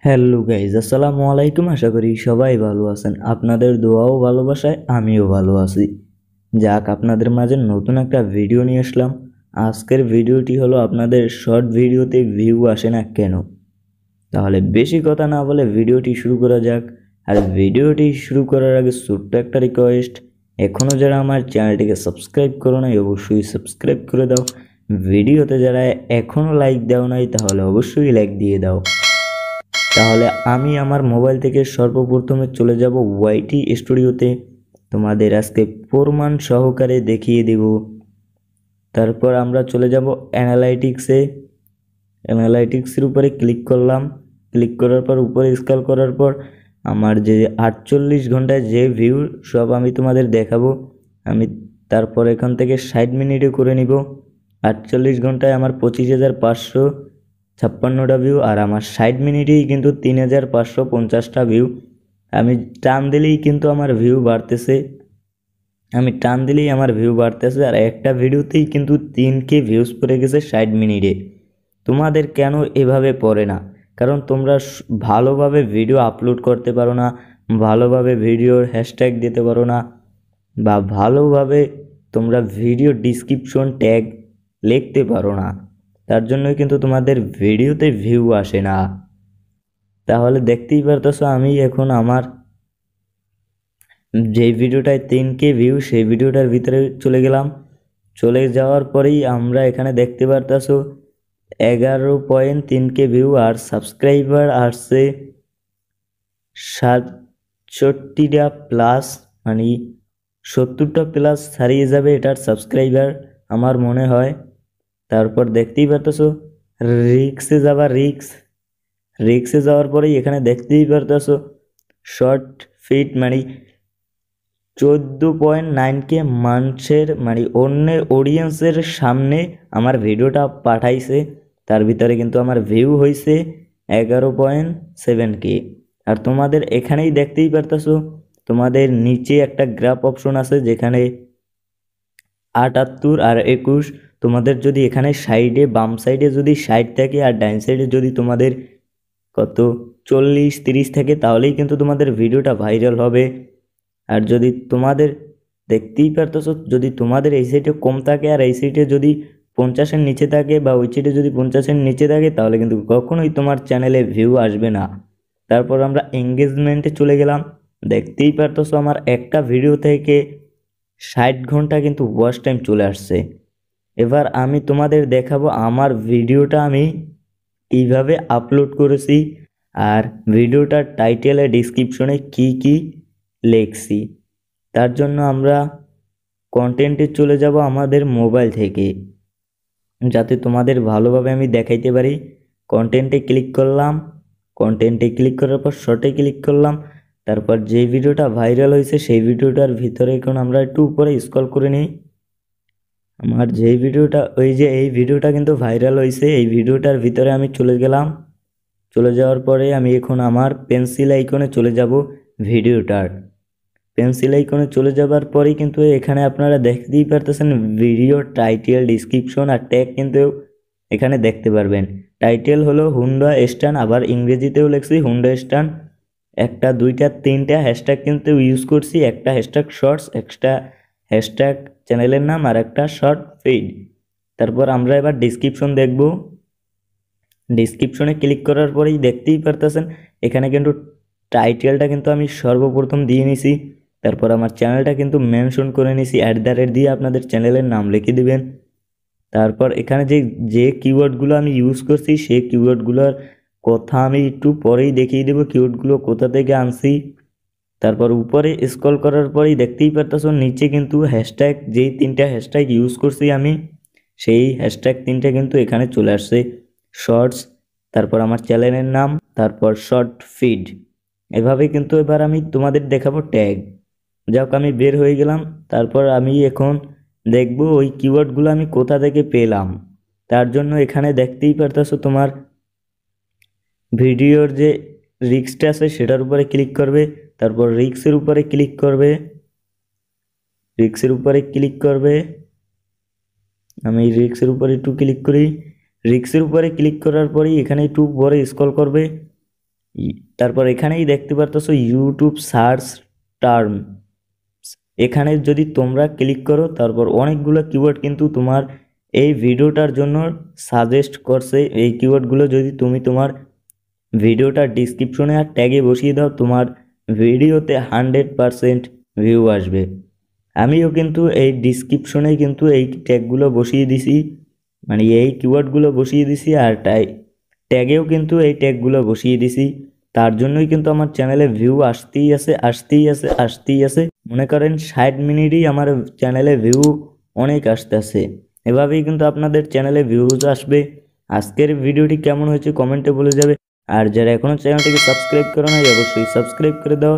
Hello guys, আসসালামু আলাইকুম। আশা করি সবাই ভালো আছেন। আপনাদের দোয়া ও ভালোবাসায় আমিও ভালো আছি। যাক, আপনাদের মাঝে নতুন একটা ভিডিও নিয়ে আসলাম। আজকের ভিডিওটি হলো আপনাদের শর্ট ভিডিওতে ভিউ আসে না কেন। তাহলে বেশি কথা না বলে ভিডিওটি শুরু করা যাক। আর ভিডিওটি শুরু করার আগে ছোট্ট একটা রিকোয়েস্ট, এখনও যারা আমার চ্যানেলটিকে সাবস্ক্রাইব করো নাই অবশ্যই সাবস্ক্রাইব করে দাও। ভিডিওতে যারা এখনও লাইক দাও নাই তাহলে অবশ্যই লাইক দিয়ে দাও। তাহলে আমি আমার মোবাইল থেকে সর্বপ্রথমে চলে যাব ওয়াইটি স্টুডিওতে, তোমাদের আজকে প্রমাণ সহকারে দেখিয়ে দেব। তারপর আমরা চলে যাব অ্যানালাইটিক্সের উপরে ক্লিক করলাম। ক্লিক করার পর উপরে স্ক্রল করার পর আমার যে 48 ঘন্টায় যে ভিউ সব আমি তোমাদের দেখাবো। আমি তারপর এখান থেকে 60 মিনিটে করে নিব। 48 ঘন্টায় আমার 25,556টা ভিউ, আর আমার 60 মিনিটেই কিন্তু 3,550টা ভিউ। আমি টান দিলেই কিন্তু আমার ভিউ বাড়তেছে। আর একটা ভিডিওতেই কিন্তু 3K ভিউজ পড়ে গেছে 60 মিনিটে। তোমাদের কেন এভাবে পড়ে না? কারণ তোমরা ভালোভাবে ভিডিও আপলোড করতে পারো না, ভালোভাবে ভিডিওর হ্যাশট্যাগ দিতে পারো না, বা ভালোভাবে তোমরা ভিডিও ডিসক্রিপশন ট্যাগ লিখতে পারো না। তার জন্যই কিন্তু তোমাদের ভিডিওতে ভিউ আসে না। তাহলে দেখতেই পারতেছো আমি এখন আমার যে ভিডিওটায় 3K ভিউ সেই ভিডিওটার ভিতরে চলে গেলাম। চলে যাওয়ার পরেই আমরা এখানে দেখতে পারতেছো 11.3K ভিউ, আর সাবস্ক্রাইবার আসছে 67টা প্লাস, মানে 70টা প্লাস ছাড়িয়ে যাবে এটার সাবস্ক্রাইবার আমার মনে হয়। তারপর দেখতেই পারতেছো রিক্সে যাওয়ার পরেই এখানে দেখতেই পারতেছো শর্ট ফিট, মানে 14.9K মানুষের, মানে অন্যের অডিয়েন্সের সামনে আমার ভিডিওটা পাঠাইছে। তার ভিতরে কিন্তু আমার ভিউ হয়েছে 11.7K। আর তোমাদের এখানেই দেখতেই পারতেছো তোমাদের নিচে একটা গ্রাফ অপশন আছে যেখানে 78 আর 21। তোমাদের যদি এখানে সাইডে বাম সাইডে যদি 60 থাকে আর ডাইন সাইডে যদি তোমাদের কত 40-30 থাকে তাহলেই কিন্তু তোমাদের ভিডিওটা ভাইরাল হবে। আর যদি তোমাদের দেখতেই পারতেছো যদি তোমাদের এই সাইডে কম থাকে আর এই সাইডে যদি 50-এর নিচে থাকে বা ওই সাইডে যদি 50-এর নিচে থাকে তাহলে কিন্তু কখনোই তোমার চ্যানেলে ভিউ আসবে না। তারপর আমরা এঙ্গেজমেন্টে চলে গেলাম। দেখতেই পারতেছো আমার একটা ভিডিও থেকে 60 ঘন্টা কিন্তু ওয়াচ টাইম চলে আসছে। এবার আমি তোমাদের দেখাবো আমার ভিডিওটা আমি কিভাবে আপলোড করেছি, আর ভিডিওটার টাইটেলে ডিসক্রিপশনে কি লিখছি। তার জন্য আমরা কন্টেন্টে চলে যাব আমাদের মোবাইল থেকে, যাতে তোমাদের ভালোভাবে আমি দেখাইতে পারি। কন্টেন্টে ক্লিক করার পর শর্টে ক্লিক করলাম। তারপর যে ভিডিওটা ভাইরাল হয়েছে সেই ভিডিওটার ভিতরে এখন আমরা একটু উপরে স্ক্রল করে নিই। আমার যেই ভিডিওটা এই ভিডিওটা কিন্তু ভাইরাল হয়েছে, এই ভিডিওটার ভিতরে আমি চলে গেলাম। চলে যাওয়ার পরে আমি এখন আমার পেন্সিল আইকনে চলে যাব। পেন্সিল আইকনে চলে যাবার পরেই কিন্তু এখানে আপনারা দেখতেই পারতেছেন ভিডিও টাইটেল ডিসক্রিপশন আর ট্যাগ কিন্তু এখানে দেখতে পারবেন। টাইটেল হলো হুন্ডা স্টান, আবার ইংরেজিতেও লিখছি হুন্ডা স্টান। একটা দুইটা তিনটা হ্যাশট্যাগ কিন্তু ইউজ করছি, একটা হ্যাশট্যাগ শর্টস, একটা হ্যাশট্যাগ চ্যানেলের নাম, আর একটা শর্ট ফিড। তারপর আমরা এবার ডিসক্রিপশন দেখব। ডিসক্রিপশনে ক্লিক করার পরেই দেখতেই পারতেছেন এখানে কিন্তু টাইটেলটা কিন্তু আমি সর্বপ্রথম দিয়ে নিছি। তারপর আমার চ্যানেলটা কিন্তু মেনশন করে নিছি, @ দিয়ে আপনাদের চ্যানেলের নাম লিখে দিবেন। তারপর এখানে যে কিওয়ার্ডগুলো আমি ইউজ করছি সেই কিওয়ার্ডগুলোর কথা আমি একটু পরেই দেখিয়ে দেবো কিওয়ার্ডগুলো কোথা থেকে আনছি। তারপর উপরে স্ক্রল করার পরেই দেখতেই পারতেছো নিচে কিন্তু হ্যাশট্যাগ, যেই 3টা হ্যাশট্যাগ ইউজ করছি আমি সেই হ্যাশট্যাগ 3টা কিন্তু এখানে চলে আসছে। শর্টস, তারপর আমার চ্যানেলের নাম, তারপর শর্ট ফিড। এভাবে কিন্তু এবার আমি তোমাদের দেখাবো ট্যাগ। যাক, আমি বের হয়ে গেলাম। তারপর আমি এখন দেখব ওই কিওয়ার্ডগুলো আমি কোথা থেকে পেলাম। তার জন্য এখানে দেখতেই পারতেছো তোমার ভিডিওর যে রিক্সটা আছে সেটার উপরে ক্লিক করবে। তারপর রিক্সের উপরে ক্লিক করবে। আমি রিক্সের উপরে একটু ক্লিক করি। রিক্সের উপরে ক্লিক করার পরেই এখানে একটু পরে স্ক্রল করবে। তারপর এখানেই দেখতে পারতেছো ইউটিউব সার্চ টার্ম, এখানে যদি তোমরা ক্লিক করো তারপর অনেকগুলো কিওয়ার্ড কিন্তু তোমার এই ভিডিওটার জন্য সাজেস্ট করছে। এই কিওয়ার্ডগুলো যদি তুমি তোমার ভিডিওটার ডিসক্রিপশনে আর ট্যাগে বসিয়ে দাও, তোমার ভিডিওতে 100% ভিউ আসবে। আমিও কিন্তু এই ডিসক্রিপশনে কিন্তু এই ট্যাগগুলো বসিয়ে দিছি, মানে এই কিওয়ার্ডগুলো বসিয়ে দিছি, আর ট্যাগেও কিন্তু এই ট্যাগগুলো বসিয়ে দিছি। তার জন্যই কিন্তু আমার চ্যানেলে ভিউ আসতেই আছে। মনে করেন 60 মিনিটই আমার চ্যানেলে ভিউ অনেক আসতেছে। এভাবেই কিন্তু আপনাদের চ্যানেলে ভিউজ আসবে। আজকের ভিডিওটি কেমন হয়েছে কমেন্টে বলে যাবে। আর যারা এখনও চ্যানেলটিকে সাবস্ক্রাইব করে নাই অবশ্যই সাবস্ক্রাইব করে দাও।